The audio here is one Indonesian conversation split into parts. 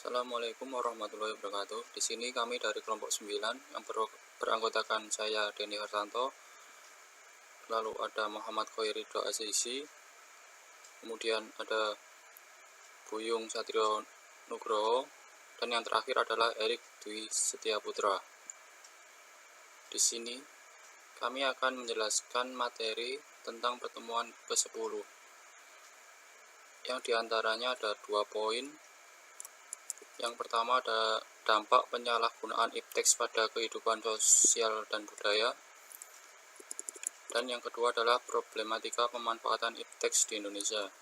Assalamualaikum warahmatullahi wabarakatuh. Di sini kami dari kelompok 9 yang beranggotakan saya Denny Hartanto, lalu ada Muhammad Khoiridho Azizi, kemudian ada Buyung Satrio Nugroho, dan yang terakhir adalah Erik Dwi Setiaputra. Di sini kami akan menjelaskan materi tentang pertemuan ke-10, yang diantaranya ada 2 poin. Yang pertama ada dampak penyalahgunaan ipteks pada kehidupan sosial dan budaya, dan yang kedua adalah problematika pemanfaatan ipteks di Indonesia.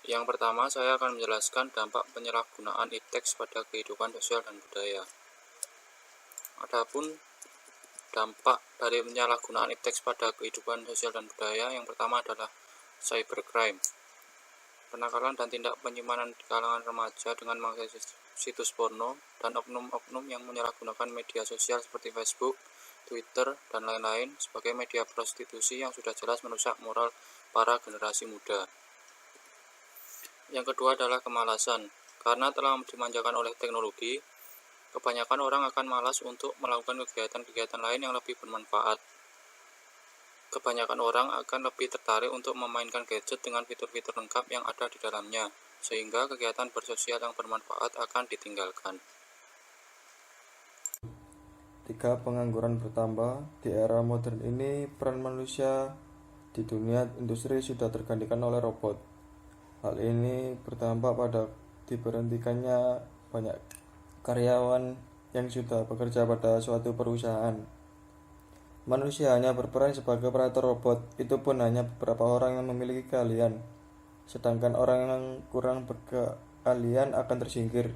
Yang pertama saya akan menjelaskan dampak penyalahgunaan ipteks pada kehidupan sosial dan budaya. Adapun dampak dari penyalahgunaan ipteks pada kehidupan sosial dan budaya, yang pertama adalah cybercrime, penakalan dan tindak penyimpanan di kalangan remaja dengan mengakses situs porno, dan oknum-oknum yang menyalahgunakan media sosial seperti Facebook, Twitter, dan lain-lain sebagai media prostitusi yang sudah jelas merusak moral para generasi muda. Yang kedua adalah kemalasan. Karena telah dimanjakan oleh teknologi, kebanyakan orang akan malas untuk melakukan kegiatan-kegiatan lain yang lebih bermanfaat. Kebanyakan orang akan lebih tertarik untuk memainkan gadget dengan fitur-fitur lengkap yang ada di dalamnya, sehingga kegiatan bersosial yang bermanfaat akan ditinggalkan. 3. Pengangguran bertambah. Di era modern ini, peran manusia di dunia industri sudah tergantikan oleh robot. Hal ini berdampak pada diberhentikannya banyak karyawan yang sudah bekerja pada suatu perusahaan. Manusia hanya berperan sebagai operator robot, itu pun hanya beberapa orang yang memiliki keahlian, sedangkan orang yang kurang berkeahlian akan tersingkir.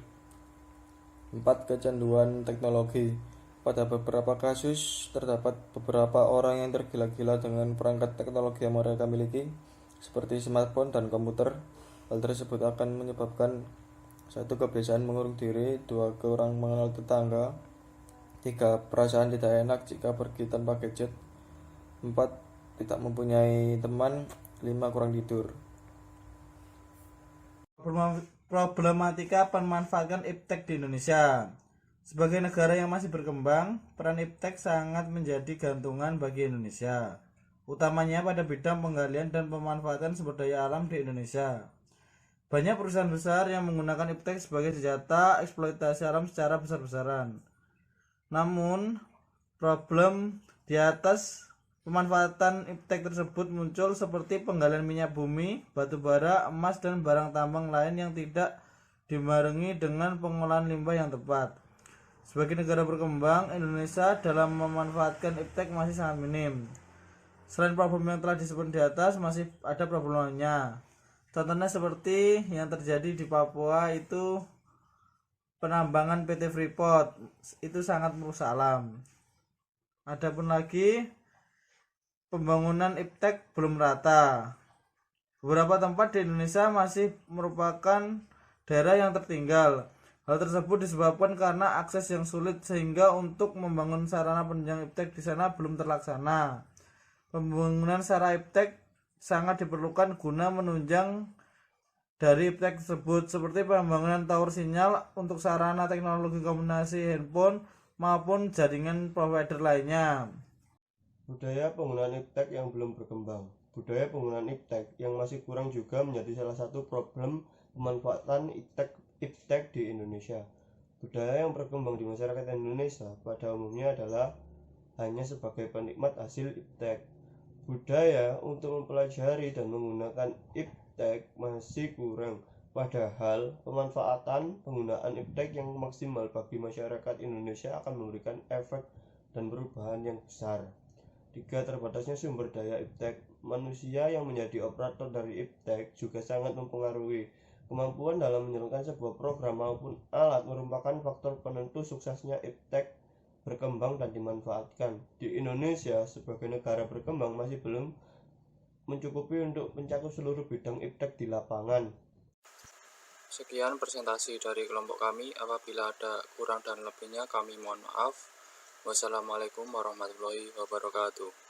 4. Kecanduan teknologi. Pada beberapa kasus, terdapat beberapa orang yang tergila-gila dengan perangkat teknologi yang mereka miliki, seperti smartphone dan komputer. Hal tersebut akan menyebabkan 1. Kebiasaan mengurung diri, 2. Kurang mengenal tetangga, 3. Perasaan tidak enak jika pergi tanpa gadget, 4. Tidak mempunyai teman, 5. Kurang tidur. Problematika pemanfaatan iptek di Indonesia. Sebagai negara yang masih berkembang, peran iptek sangat menjadi gantungan bagi Indonesia, utamanya pada bidang penggalian dan pemanfaatan sumber daya alam di Indonesia. Banyak perusahaan besar yang menggunakan iptek sebagai senjata eksploitasi alam secara besar-besaran. Namun, problem di atas pemanfaatan iptek tersebut muncul seperti penggalian minyak bumi, batu bara, emas, dan barang tambang lain yang tidak dibarengi dengan pengolahan limbah yang tepat. Sebagai negara berkembang, Indonesia dalam memanfaatkan iptek masih sangat minim. Selain problem yang telah disebut di atas, masih ada problem lainnya. Contohnya seperti yang terjadi di Papua, itu penambangan PT Freeport, itu sangat merusak alam. Adapun lagi, pembangunan iptek belum rata. Beberapa tempat di Indonesia masih merupakan daerah yang tertinggal. Hal tersebut disebabkan karena akses yang sulit, sehingga untuk membangun sarana penunjang iptek di sana belum terlaksana. Pembangunan sarana iptek sangat diperlukan guna menunjang dari iptek tersebut, seperti pembangunan tower sinyal untuk sarana teknologi komunikasi handphone maupun jaringan provider lainnya. Budaya penggunaan iptek yang belum berkembang. Budaya penggunaan iptek yang masih kurang juga menjadi salah satu problem pemanfaatan iptek di Indonesia. Budaya yang berkembang di masyarakat Indonesia pada umumnya adalah hanya sebagai penikmat hasil iptek. Budaya untuk mempelajari dan menggunakan iptek masih kurang, padahal pemanfaatan penggunaan iptek yang maksimal bagi masyarakat Indonesia akan memberikan efek dan perubahan yang besar. 3. Terbatasnya sumber daya iptek. Manusia yang menjadi operator dari iptek juga sangat mempengaruhi. Kemampuan dalam menjalankan sebuah program maupun alat merupakan faktor penentu suksesnya iptek berkembang dan dimanfaatkan. Di Indonesia sebagai negara berkembang masih belum mencukupi untuk mencakup seluruh bidang iptek di lapangan. Sekian presentasi dari kelompok kami. Apabila ada kurang dan lebihnya, kami mohon maaf. Wassalamualaikum warahmatullahi wabarakatuh.